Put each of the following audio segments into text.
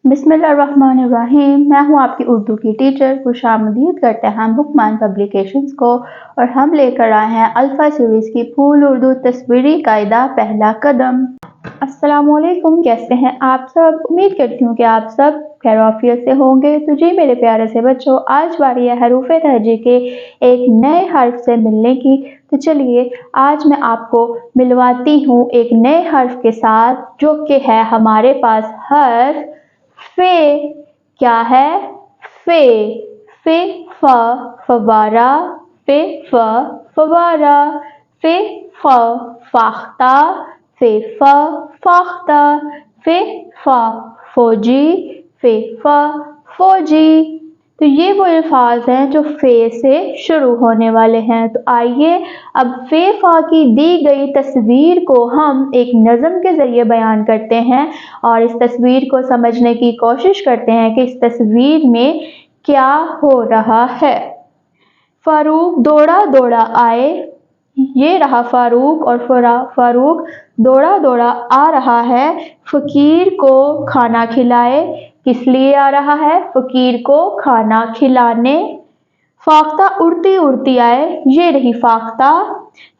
बिस्मिल्लाहिर्रहमानिर्रहीम। मैं हूँ आपकी उर्दू की टीचर। खुशामदीद करते हैं हम बुकमान पब्लिकेशंस को और हम लेकर आए हैं अल्फ़ा सीरीज़ की फूल उर्दू तस्वीरी कायदा पहला कदम। अस्सलामुअलैकुम, कैसे हैं आप सब? उम्मीद करती हूँ कि आप सब खैरियत से होंगे। तो जी मेरे प्यारे से बच्चों, आज बारी है हरूफ़े तहजी के एक नए हर्फ से मिलने की। तो चलिए आज मैं आपको मिलवाती हूँ एक नए हर्फ के साथ, जो कि है हमारे पास हर्फ फे। क्या है? फे। फे फ फवारा, फे फ फवारा, फे फ फाख्ता, फे फ फाख्ता, फे फ फौजी, फे फ फौजी। तो ये वो अल्फाज हैं जो फे से शुरू होने वाले हैं। तो आइए अब फे फा की दी गई तस्वीर को हम एक नज़म के ज़रिए बयान करते हैं और इस तस्वीर को समझने की कोशिश करते हैं कि इस तस्वीर में क्या हो रहा है। फारूक दौड़ा दौड़ा आए, ये रहा फारूक और फारूक दौड़ा दौड़ा आ रहा है फ़कीर को खाना खिलाए। किस लिए आ रहा है? फ़कीर को खाना खिलाने। फाख्ता उड़ती उड़ती आए, ये रही फाख्ता।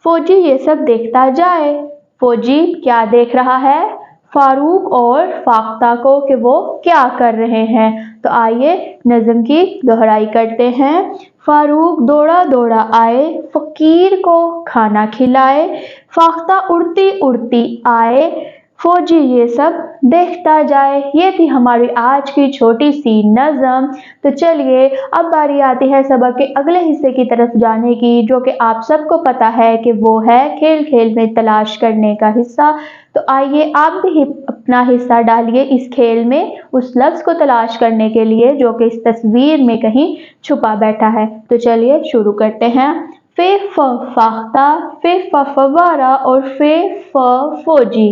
फौजी ये सब देखता जाए। फौजी क्या देख रहा है? फारूक और फाख्ता को कि वो क्या कर रहे हैं। तो आइए नज़म की दोहराई करते हैं। फारूक दौड़ा दौड़ा आए, फ़कीर को खाना खिलाए। फाख्ता उड़ती उड़ती आए, फौजी ये सब देखता जाए। ये थी हमारी आज की छोटी सी नज़म। तो चलिए अब बारी आती है सबक के अगले हिस्से की तरफ जाने की, जो कि आप सबको पता है कि वो है खेल खेल में तलाश करने का हिस्सा। तो आइए आप भी अपना हिस्सा डालिए इस खेल में, उस लफ्ज़ को तलाश करने के लिए जो कि इस तस्वीर में कहीं छुपा बैठा है। तो चलिए शुरू करते हैं। फे फ फाख्ता, फे फ फवारा और फे फ फौजी।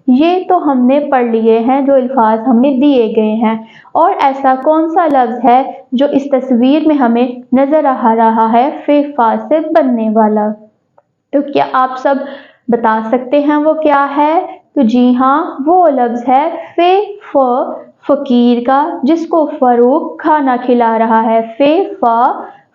ये तो हमने पढ़ लिए हैं जो अल्फाज हमें दिए गए हैं। और ऐसा कौन सा लफ्ज़ है जो इस तस्वीर में हमें नज़र आ रहा है फे फा से बनने वाला? तो क्या आप सब बता सकते हैं वो क्या है? तो जी हाँ, वो लफ्ज़ है फे फ फ़कीर का, जिसको फारूक खाना खिला रहा है। फे फा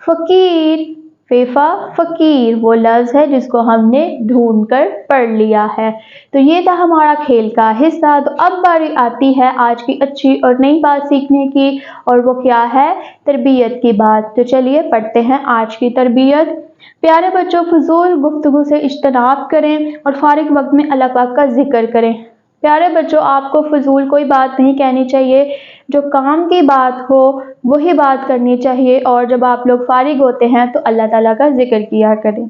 फ़कीर, फेफा फ़कीर वो लफ्ज़ है जिसको हमने ढूंढ कर पढ़ लिया है। तो ये था हमारा खेल का हिस्सा। तो अब बारी आती है आज की अच्छी और नई बात सीखने की, और वो क्या है? तरबियत की बात। तो चलिए पढ़ते हैं आज की तरबियत। प्यारे बच्चों, फजूल गुफ्तगू से इज्तनाब करें और फारिग वक्त में अल्लाह पाक का जिक्र करें। प्यारे बच्चों, आपको फजूल कोई बात नहीं कहनी चाहिए। जो काम की बात हो वही बात करनी चाहिए, और जब आप लोग फारिग होते हैं तो अल्लाह ताला का जिक्र किया करें।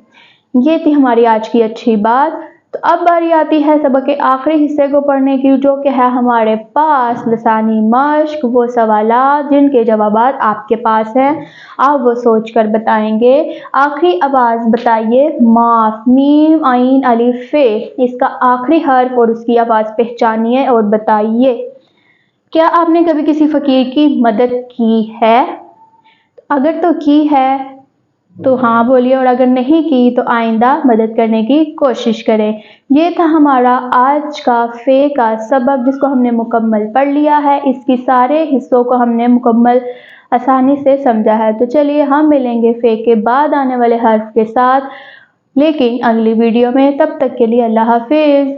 ये थी हमारी आज की अच्छी बात। तो अब बारी आती है सबक के आखिरी हिस्से को पढ़ने की, जो कि है हमारे पास लसानी मश्क, वो सवालात जिनके जवाबात आपके पास हैं। आप वो सोच कर बताएंगे। आखिरी आवाज़ बताइए। माफ, मीम आइन अलिफ फे, इसका आखिरी हर्फ और उसकी आवाज़ पहचानिए और बताइए। क्या आपने कभी किसी फ़कीर की मदद की है? अगर तो की है तो हाँ बोलिए, और अगर नहीं की तो आइंदा मदद करने की कोशिश करें। ये था हमारा आज का फे का सबक, जिसको हमने मुकम्मल पढ़ लिया है। इसकी सारे हिस्सों को हमने मुकम्मल आसानी से समझा है। तो चलिए हम मिलेंगे फे के बाद आने वाले हर्फ के साथ, लेकिन अगली वीडियो में। तब तक के लिए अल्लाह हाफिज़।